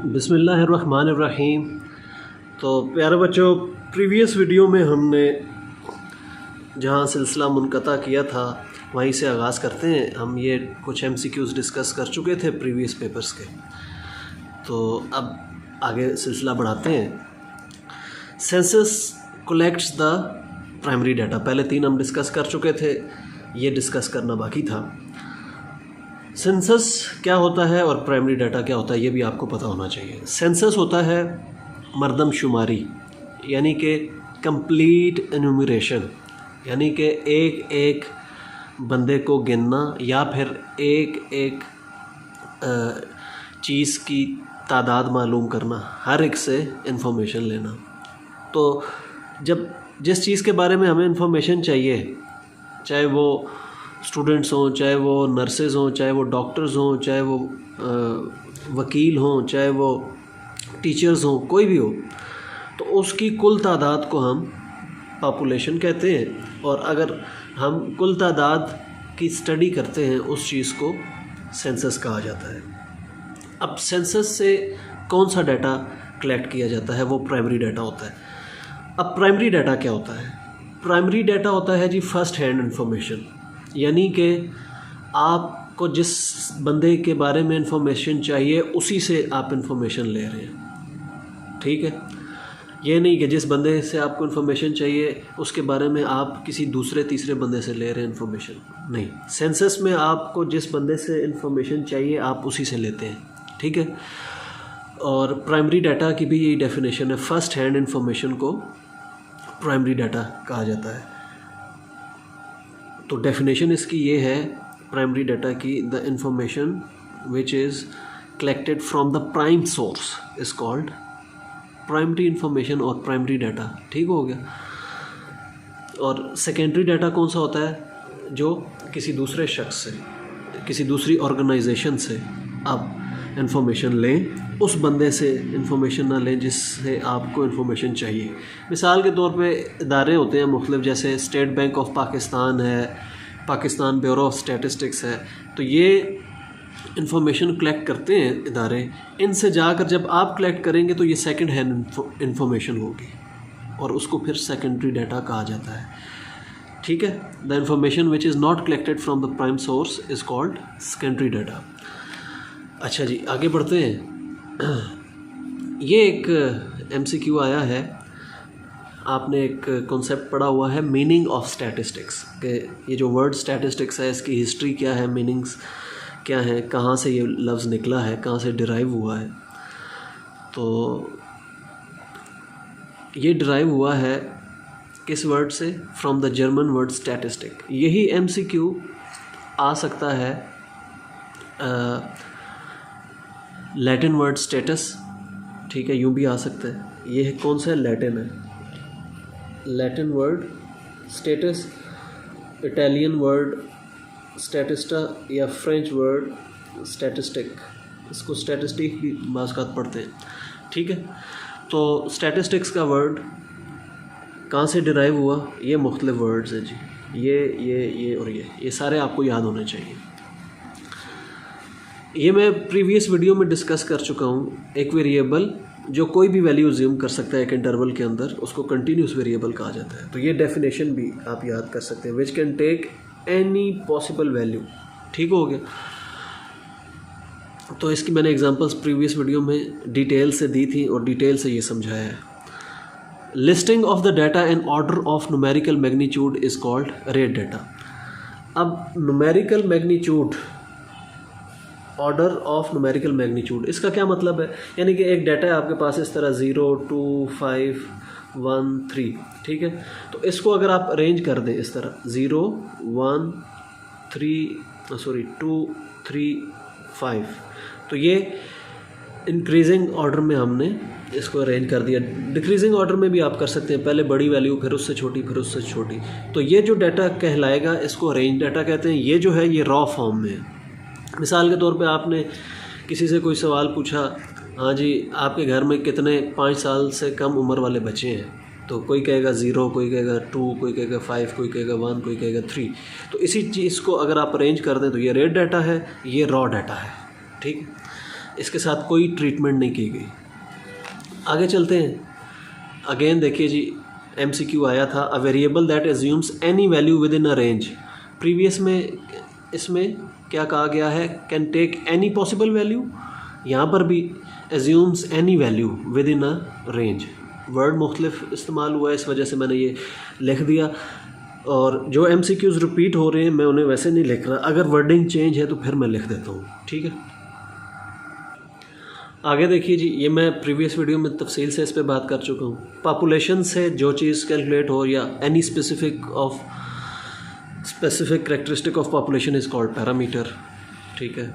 बिस्मिल्लाहिर्रहमानिर्रहीम। तो प्यारे बच्चों, प्रीवियस वीडियो में हमने जहाँ सिलसिला मुनक़ता किया था वहीं से आगाज़ करते हैं। हम ये कुछ MCQs डिस्कस कर चुके थे प्रीवियस पेपर्स के, तो अब आगे सिलसिला बढ़ाते हैं। Census collects the primary data. पहले 3 हम डिस्कस कर चुके थे, ये डिस्कस करना बाकी था। सेंसस क्या होता है और प्राइमरी डाटा क्या होता है, ये भी आपको पता होना चाहिए। सेंसस होता है मरदमशुमारी, यानी कि कंप्लीट एनुमरेशन, यानी कि एक एक बंदे को गिनना या फिर एक एक चीज़ की तादाद मालूम करना, हर एक से इंफॉर्मेशन लेना। तो जब जिस चीज़ के बारे में हमें इंफॉर्मेशन चाहिए, चाहे वो स्टूडेंट्स हों, चाहे वो नर्सेज़ हों, चाहे वो डॉक्टर्स हों, चाहे वो वकील हों, चाहे वो टीचर्स हों, कोई भी हो, तो उसकी कुल तादाद को हम पॉपुलेशन कहते हैं। और अगर हम कुल तादाद की स्टडी करते हैं, उस चीज़ को सेंसस कहा जाता है। अब सेंसस से कौन सा डाटा कलेक्ट किया जाता है, वो प्राइमरी डाटा होता है। अब प्राइमरी डाटा क्या होता है? प्राइमरी डाटा होता है जी फर्स्ट हैंड इंफॉर्मेशन, यानी कि आपको जिस बंदे के बारे में इंफॉर्मेशन चाहिए उसी से आप इंफॉर्मेशन ले रहे हैं, ठीक है। ये नहीं कि जिस बंदे से आपको इन्फॉर्मेशन चाहिए उसके बारे में आप किसी दूसरे तीसरे बंदे से ले रहे हैं इन्फॉर्मेशन, नहीं। सेंसस में आपको जिस बंदे से इन्फॉर्मेशन चाहिए आप उसी से लेते हैं, ठीक है। और प्राइमरी डाटा की भी यही डेफिनेशन है, फर्स्ट हैंड इंफॉर्मेशन को प्राइमरी डाटा कहा जाता है। तो डेफिनेशन इसकी ये है प्राइमरी डाटा की, the information which is collected from the prime source is called primary information और प्राइमरी डाटा, ठीक हो गया। और सेकेंडरी डाटा कौन सा होता है? जो किसी दूसरे शख्स से, किसी दूसरी ऑर्गेनाइजेशन से आप इंफॉर्मेशन लें, उस बंदे से इंफॉर्मेशन ना लें जिससे आपको इंफॉर्मेशन चाहिए। मिसाल के तौर पे इदारे होते हैं मुख्तलिफ, जैसे स्टेट बैंक ऑफ पाकिस्तान है, पाकिस्तान ब्यूरो ऑफ स्टैटिस्टिक्स है, तो ये इंफॉर्मेशन कलेक्ट करते हैं इदारे। इनसे जाकर जब आप कलेक्ट करेंगे तो ये सेकंड हैंड इंफॉर्मेशन होगी और उसको फिर सेकेंडरी डाटा कहा जाता है, ठीक है। The information which is not collected from the prime source is called secondary data. अच्छा जी, आगे बढ़ते हैं। ये एक MCQ आया है, आपने एक कॉन्सेप्ट पढ़ा हुआ है मीनिंग ऑफ स्टैटिस्टिक्स, कि ये जो वर्ड स्टैटिस्टिक्स है इसकी हिस्ट्री क्या है, मीनिंग्स क्या है, कहाँ से ये लफ्ज़ निकला है, कहाँ से डिराइव हुआ है। तो ये डिराइव हुआ है किस वर्ड से? From the German word statistic. यही MCQ आ सकता है लैटिन वर्ड स्टेटस, ठीक है, यूँ भी आ सकता है। ये कौन सा है? लैटिन है, Latin word status, Italian word statista या फ्रेंच वर्ड स्टैटिस्टिक, इसको स्टैटिस्टिक भी बाज़ पढ़ते हैं, ठीक है। तो स्टैटिस्टिक्स का वर्ड कहाँ से डिराइव हुआ? ये मुख्तलिफ वर्ड्स हैं जी, ये और ये सारे आपको याद होने चाहिए। ये मैं प्रीवियस वीडियो में डिस्कस कर चुका हूँ। एक वेरिएबल जो कोई भी वैल्यू अज्यूम कर सकता है एक इंटरवल के अंदर, उसको कंटिन्यूस वेरिएबल कहा जाता है। तो ये डेफिनेशन भी आप याद कर सकते हैं, which can take any possible value, ठीक हो गया। तो इसकी मैंने एग्जांपल्स प्रीवियस वीडियो में डिटेल से दी थी और डिटेल से ये समझाया है। Listing of the data in order of numerical magnitude is called rate data. अब numerical magnitude, order of numerical magnitude, इसका क्या मतलब है? यानी कि एक डाटा है आपके पास इस तरह 0, 2, 5, 1, 3, ठीक है। तो इसको अगर आप अरेंज कर दें इस तरह 0, 1, 2, 3, 5, तो ये इंक्रीजिंग ऑर्डर में हमने इसको अरेंज कर दिया। डिक्रीजिंग ऑर्डर में भी आप कर सकते हैं, पहले बड़ी वैल्यू, फिर उससे छोटी, फिर उससे छोटी। तो ये जो डाटा कहलाएगा इसको अरेंज डाटा कहते हैं। ये जो है ये रॉ फॉर्म में है। मिसाल के तौर पे आपने किसी से कोई सवाल पूछा, हाँ जी आपके घर में कितने 5 साल से कम उम्र वाले बच्चे हैं? तो कोई कहेगा 0, कोई कहेगा 2, कोई कहेगा 5, कोई कहेगा 1, कोई कहेगा 3। तो इसी चीज़ को अगर आप अरेंज कर दें तो ये रेट डाटा है, ये रॉ डाटा है, ठीक है। इसके साथ कोई ट्रीटमेंट नहीं की गई। आगे चलते हैं। अगेन देखिए जी, MCQ आया था, a variable that assumes any value within a range. Previous में इसमें क्या कहा गया है, can take any possible value. यहाँ पर भी assumes any value within a range. Word मुख्तलिफ इस्तेमाल हुआ है, इस वजह से मैंने ये लिख दिया। और जो MCQs रिपीट हो रहे हैं मैं उन्हें वैसे नहीं लिख रहा, अगर वर्डिंग चेंज है तो फिर मैं लिख देता हूँ, ठीक है। आगे देखिए जी, ये मैं प्रीवियस वीडियो में तफसील से इस पे बात कर चुका हूँ। पॉपुलेशन से जो चीज़ कैलकुलेट हो या any specific characteristic of population is called parameter, ठीक है।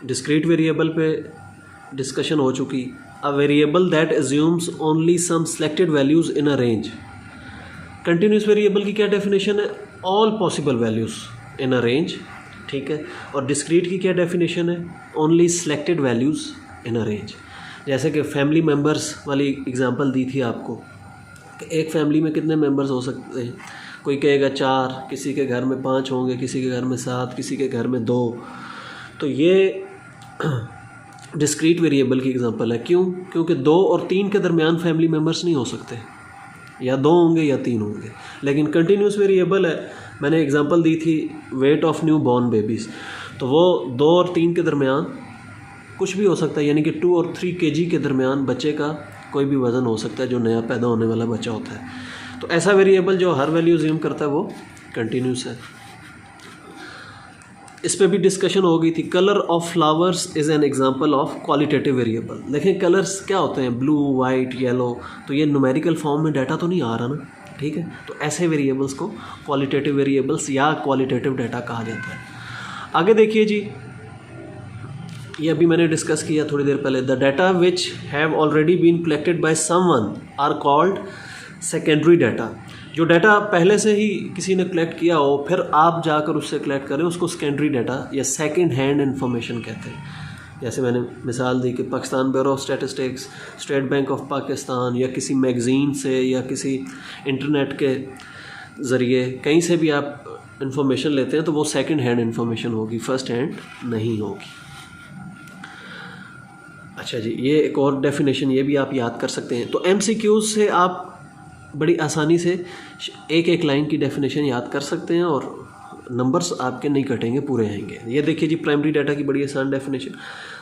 डिस्क्रीट वेरिएबल पे डिस्कशन हो चुकी। A variable that assumes only some selected values in a range. Continuous variable की क्या डेफिनेशन है, all possible values in a range, ठीक है। और डिस्क्रीट की क्या डेफिनेशन है, only selected values in a range. जैसे कि फैमिली मेम्बर्स वाली एग्जांपल दी थी आपको कि एक फैमिली में कितने मेम्बर्स हो सकते हैं, कोई कहेगा 4, किसी के घर में 5 होंगे, किसी के घर में 7, किसी के घर में 2। तो ये डिस्क्रीट वेरिएबल की एग्जांपल है। क्यों? क्योंकि 2 और 3 के दरमियान फैमिली मेम्बर्स नहीं हो सकते, या 2 होंगे या 3 होंगे। लेकिन कंटिन्यूस वेरिएबल है, मैंने एग्जांपल दी थी weight of new born babies, तो वो 2 और 3 के दरमियान कुछ भी हो सकता है, यानी कि 2 और 3 kg के दरमियान बच्चे का कोई भी वज़न हो सकता है जो नया पैदा होने वाला बच्चा होता है। तो ऐसा वेरिएबल जो हर वैल्यू ज़्यूम करता है वो कंटिन्यूस है। इस पे भी डिस्कशन हो गई थी। Colour of flowers is an example of qualitative variable. देखें कलर्स क्या होते हैं, ब्लू, वाइट, येलो, तो ये न्यूमेरिकल फॉर्म में डाटा तो नहीं आ रहा ना, ठीक है। तो ऐसे वेरिएबल्स को क्वालिटेटिव वेरिएबल्स या क्वालिटेटिव डाटा कहा जाता है। आगे देखिए जी, ये अभी मैंने डिस्कस किया थोड़ी देर पहले। The data which have already been collected by someone are called secondary data. जो डाटा पहले से ही किसी ने कलेक्ट किया हो, फिर आप जाकर उससे कलेक्ट करें, उसको सेकेंडरी डाटा या सेकंड हैंड इंफॉर्मेशन कहते हैं। जैसे मैंने मिसाल दी कि Pakistan bureau of statistics, state bank of Pakistan, या किसी मैगज़ीन से या किसी इंटरनेट के ज़रिए कहीं से भी आप इंफॉर्मेशन लेते हैं तो वो सेकंड हैंड इंफॉर्मेशन होगी, फर्स्ट हैंड नहीं होगी। अच्छा जी, ये एक और डेफिनेशन ये भी आप याद कर सकते हैं। तो MCQs से आप बड़ी आसानी से एक एक लाइन की डेफिनेशन याद कर सकते हैं और नंबर्स आपके नहीं कटेंगे, पूरे आएंगे। ये देखिए जी, प्राइमरी डाटा की बड़ी आसान definition.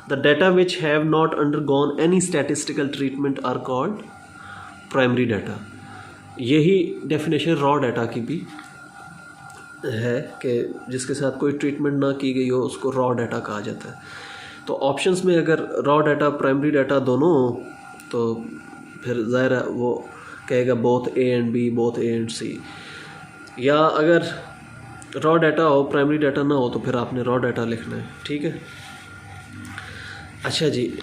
The data which have not undergone any statistical treatment are called primary data. यही डेफिनेशन रॉ डाटा की भी है कि जिसके साथ कोई ट्रीटमेंट ना की गई हो उसको रॉ डाटा कहा जाता है। तो ऑप्शंस में अगर रॉ डाटा प्राइमरी डाटा दोनों हो तो फिर ज़ाहिर है वो कहेगा both A and B, both A and C। या अगर रॉ डाटा हो प्राइमरी डाटा ना हो तो फिर आपने रॉ डाटा लिखना है, ठीक है। अच्छा जी,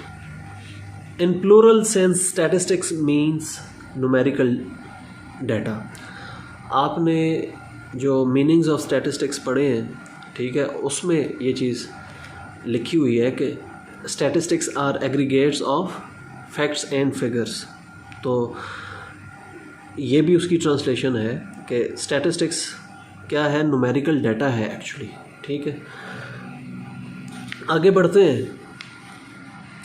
in plural sense statistics means numerical data. आपने जो मीनिंग्स ऑफ स्टैटिस्टिक्स पढ़े हैं, ठीक है, उसमें ये चीज़ लिखी हुई है कि statistics are aggregates of facts and figures. तो ये भी उसकी ट्रांसलेशन है कि स्टैटिस्टिक्स क्या है, न्यूमेरिकल डाटा है एक्चुअली, ठीक है। आगे बढ़ते हैं।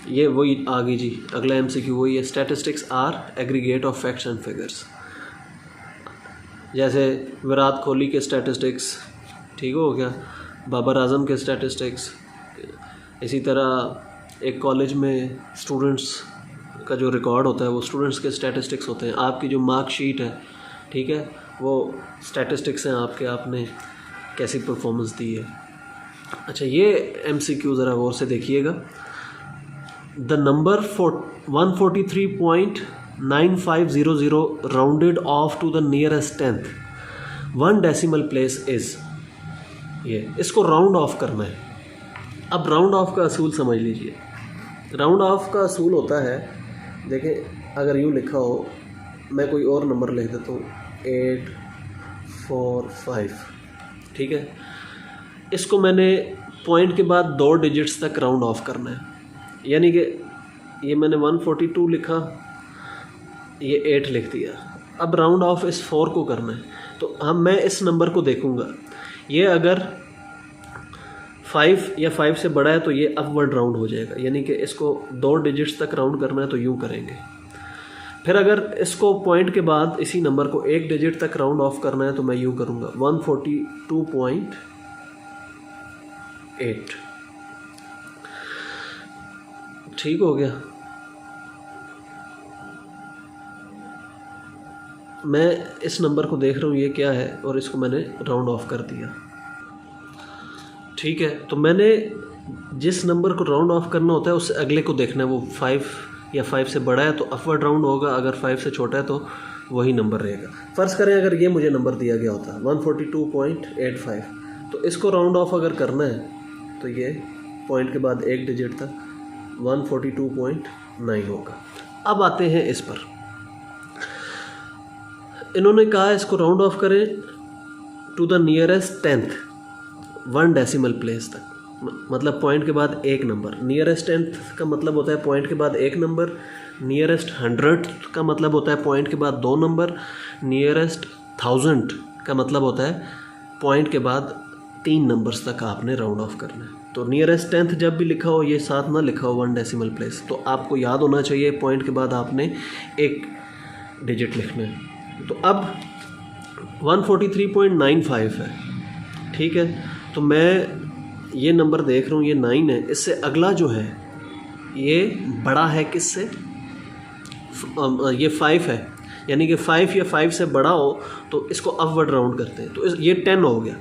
ये वही आगे जी, अगला MCQ वही है, statistics are aggregate of facts and figures. जैसे विराट कोहली के स्टैटिस्टिक्स, ठीक हो गया, बाबर आजम के स्टैटिस्टिक्स। इसी तरह एक कॉलेज में स्टूडेंट्स का जो रिकॉर्ड होता है वो स्टूडेंट्स के स्टैटिस्टिक्स होते हैं। आपकी जो मार्कशीट है, ठीक है, वो स्टैटिस्टिक्स हैं आपके, आपने कैसी परफॉर्मेंस दी है। अच्छा, ये MCQ ज़रा गौर से देखिएगा। The number 143.9500 rounded off to the nearest 10th 1 decimal place is. ये इसको राउंड ऑफ करना है। अब राउंड ऑफ का असूल समझ लीजिए। राउंड ऑफ का असूल होता है, देखें अगर यूँ लिखा हो, मैं कोई और नंबर लिख देता हूँ 845, ठीक है। इसको मैंने पॉइंट के बाद 2 डिजिट्स तक राउंड ऑफ करना है, यानी कि ये मैंने 142 लिखा, ये 8 लिख दिया। अब राउंड ऑफ इस 4 को करना है, तो मैं इस नंबर को देखूँगा, ये अगर 5 या 5 से बड़ा है तो ये अपवर्ड राउंड हो जाएगा, यानी कि इसको 2 डिजिट्स तक राउंड करना है तो यूँ करेंगे। फिर अगर इसको पॉइंट के बाद इसी नंबर को 1 डिजिट तक राउंड ऑफ करना है तो मैं यूँ करूँगा 142.8। ठीक हो गया। मैं इस नंबर को देख रहा हूँ ये क्या है और इसको मैंने राउंड ऑफ कर दिया। ठीक है, तो मैंने जिस नंबर को राउंड ऑफ करना होता है उससे अगले को देखना है, वो 5 या 5 से बड़ा है तो अपवर्ड राउंड होगा, अगर 5 से छोटा है तो वही नंबर रहेगा। फ़र्ज़ करें अगर ये मुझे नंबर दिया गया होता 142.85, तो इसको राउंड ऑफ अगर करना है तो ये पॉइंट के बाद 1 डिजिट तक 142.9 होगा। अब आते हैं इस पर, इन्होंने कहा इसको राउंड ऑफ करें to the nearest 10th 1 decimal place तक, मतलब पॉइंट के बाद एक नंबर। नियरेस्ट 10th का मतलब होता है पॉइंट के बाद एक नंबर, नियरेस्ट 100th का मतलब होता है पॉइंट के बाद 2 नंबर, नियरेस्ट 1000 का मतलब होता है पॉइंट के बाद 3 नंबर्स तक आपने राउंड ऑफ करना है। तो नियरेस्ट 10th जब भी लिखा हो ये साथ ना लिखा हो 1 डेसिमल प्लेस, तो आपको याद होना चाहिए पॉइंट के बाद आपने एक डिजिट लिखना है। तो अब 143.95 है। ठीक है, तो मैं ये नंबर देख रहा हूँ ये 9 है, इससे अगला जो है ये बड़ा है किससे, ये 5 है, यानी कि 5 या 5 से बड़ा हो तो इसको अपवर्ड राउंड करते हैं। तो ये 10 हो गया,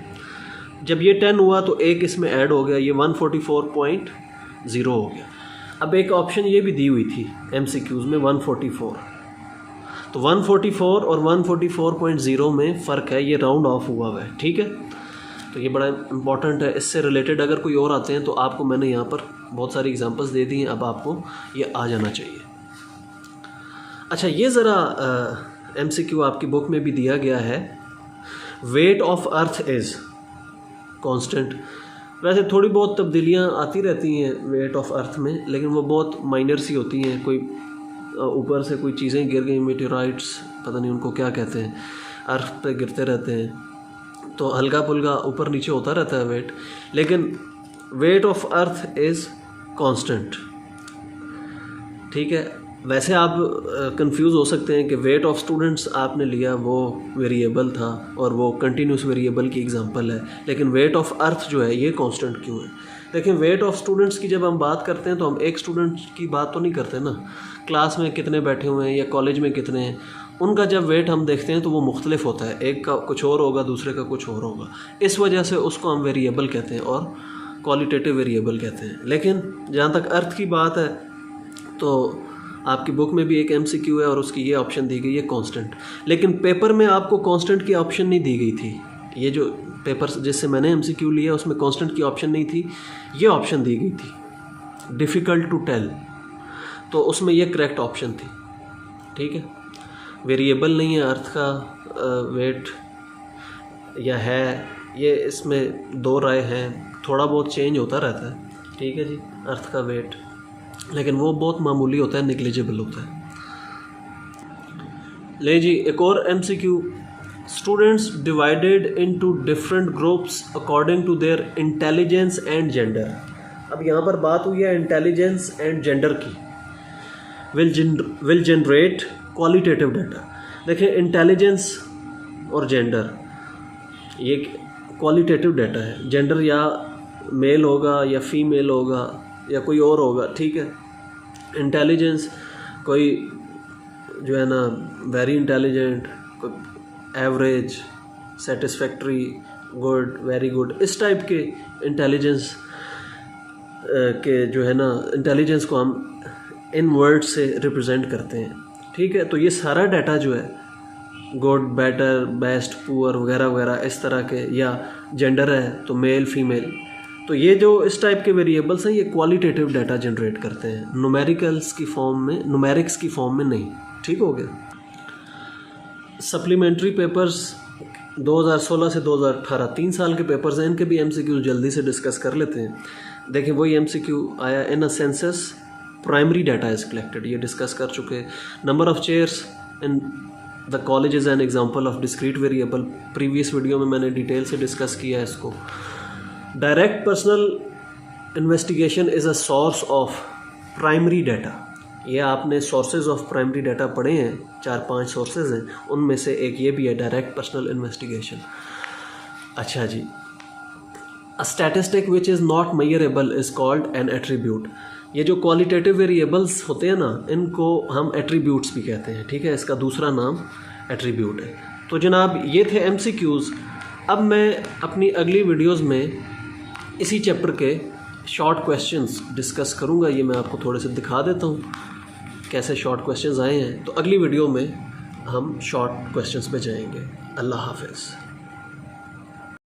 जब ये 10 हुआ तो एक इसमें ऐड हो गया, ये 144.0 हो गया। अब एक ऑप्शन ये भी दी हुई थी MCQs में 144, तो 144 और 144.0 में फ़र्क है, ये राउंड ऑफ हुआ है। ठीक है, तो ये बड़ा इंपॉर्टेंट है। इससे रिलेटेड अगर कोई और आते हैं तो आपको मैंने यहाँ पर बहुत सारी एग्जांपल्स दे दी हैं, अब आपको ये आ जाना चाहिए। अच्छा, ये ज़रा MCQ आपकी बुक में भी दिया गया है, weight of earth is constant. वैसे थोड़ी बहुत तब्दीलियाँ आती रहती हैं वेट ऑफ अर्थ में, लेकिन वो बहुत माइनर सी होती हैं। कोई ऊपर से कोई चीज़ें गिर गई, मेटेराइट्स, पता नहीं उनको क्या कहते हैं, अर्थ पे गिरते रहते हैं, तो हल्का पुल्का ऊपर नीचे होता रहता है वेट, लेकिन weight of earth is constant. ठीक है, वैसे आप कंफ्यूज हो सकते हैं कि वेट ऑफ स्टूडेंट्स आपने लिया वो वेरिएबल था और वो कंटिन्यूस वेरिएबल की एग्जांपल है, लेकिन वेट ऑफ अर्थ जो है ये कांस्टेंट क्यों है? देखिए, वेट ऑफ स्टूडेंट्स की जब हम बात करते हैं तो हम एक स्टूडेंट की बात तो नहीं करते ना, क्लास में कितने बैठे हुए हैं या कॉलेज में कितने हैं, उनका जब वेट हम देखते हैं तो वो मुख्तलिफ होता है, एक का कुछ और होगा, दूसरे का कुछ और होगा। इस वजह से उसको हम वेरिएबल कहते हैं और क्वालिटेटिव वेरिएबल कहते हैं। लेकिन जहाँ तक अर्थ की बात है तो आपकी बुक में भी एक MCQ है और उसकी ये ऑप्शन दी गई है कांस्टेंट, लेकिन पेपर में आपको कांस्टेंट की ऑप्शन नहीं दी गई थी। ये जो पेपर जिससे मैंने MCQ लिया उसमें कांस्टेंट की ऑप्शन नहीं थी, ये ऑप्शन दी गई थी डिफ़िकल्ट टू टेल, तो उसमें ये करेक्ट ऑप्शन थी। ठीक है, वेरिएबल नहीं है अर्थ का वेट या है, ये इसमें दो राय हैं, थोड़ा बहुत चेंज होता रहता है। ठीक है जी, अर्थ का वेट, लेकिन वो बहुत मामूली होता है, नेग्लिजिबल होता है। ले जी, एक और MCQ, students divided into different groups according to their intelligence and gender. अब यहाँ पर बात हुई है इंटेलिजेंस एंड जेंडर की। Will generate qualitative data. देखिए, इंटेलिजेंस और जेंडर ये क्वालिटेटिव डाटा है, जेंडर या मेल होगा या फीमेल होगा या कोई और होगा। ठीक है, इंटेलिजेंस कोई जो है ना वेरी इंटेलिजेंट, कोई average, satisfactory, good, very good, इस टाइप के इंटेलिजेंस के जो है ना इंटेलिजेंस को हम इन वर्ड से रिप्रेजेंट करते हैं। ठीक है, तो ये सारा डाटा जो है गुड, बेटर, बेस्ट, पुअर वगैरह वगैरह इस तरह के, या जेंडर है तो मेल फीमेल, तो ये जो इस टाइप के वेरिएबल्स हैं ये क्वालिटेटिव डाटा जनरेट करते हैं, न्यूमेरिकल्स की फॉर्म में, न्यूमेरिक्स की फॉर्म में नहीं। ठीक हो गया। सप्लीमेंट्री पेपर्स 2016 से 2018 3 साल के पेपर्स हैं, इनके भी MCQ जल्दी से डिस्कस कर लेते हैं। देखिए, वही MCQ आया, in a census primary data is collected, ये डिस्कस कर चुके। Number of chairs in the college is an example of discrete variable, previous video में मैंने डिटेल से डिस्कस किया है इसको। Direct personal investigation is a source of primary data. ये आपने सोर्सेज ऑफ प्राइमरी डाटा पढ़े हैं, 4-5 सोर्सेज हैं, उनमें से एक ये भी है डायरेक्ट पर्सनल इन्वेस्टिगेशन। अच्छा जी, a statistic which is not measurable is called an attribute. ये जो क्वालिटेटिव वेरिएबल्स होते हैं ना, इनको हम एट्रीब्यूट्स भी कहते हैं, ठीक है, इसका दूसरा नाम एट्रीब्यूट है। तो जनाब ये थे MCQs। अब मैं अपनी अगली वीडियोस में इसी चैप्टर के शॉर्ट क्वेश्चंस डिस्कस करूँगा। ये मैं आपको थोड़े से दिखा देता हूँ कैसे शॉर्ट क्वेश्चंस आए हैं। तो अगली वीडियो में हम शॉर्ट क्वेश्चंस पे जाएंगे। अल्लाह हाफ़िज़।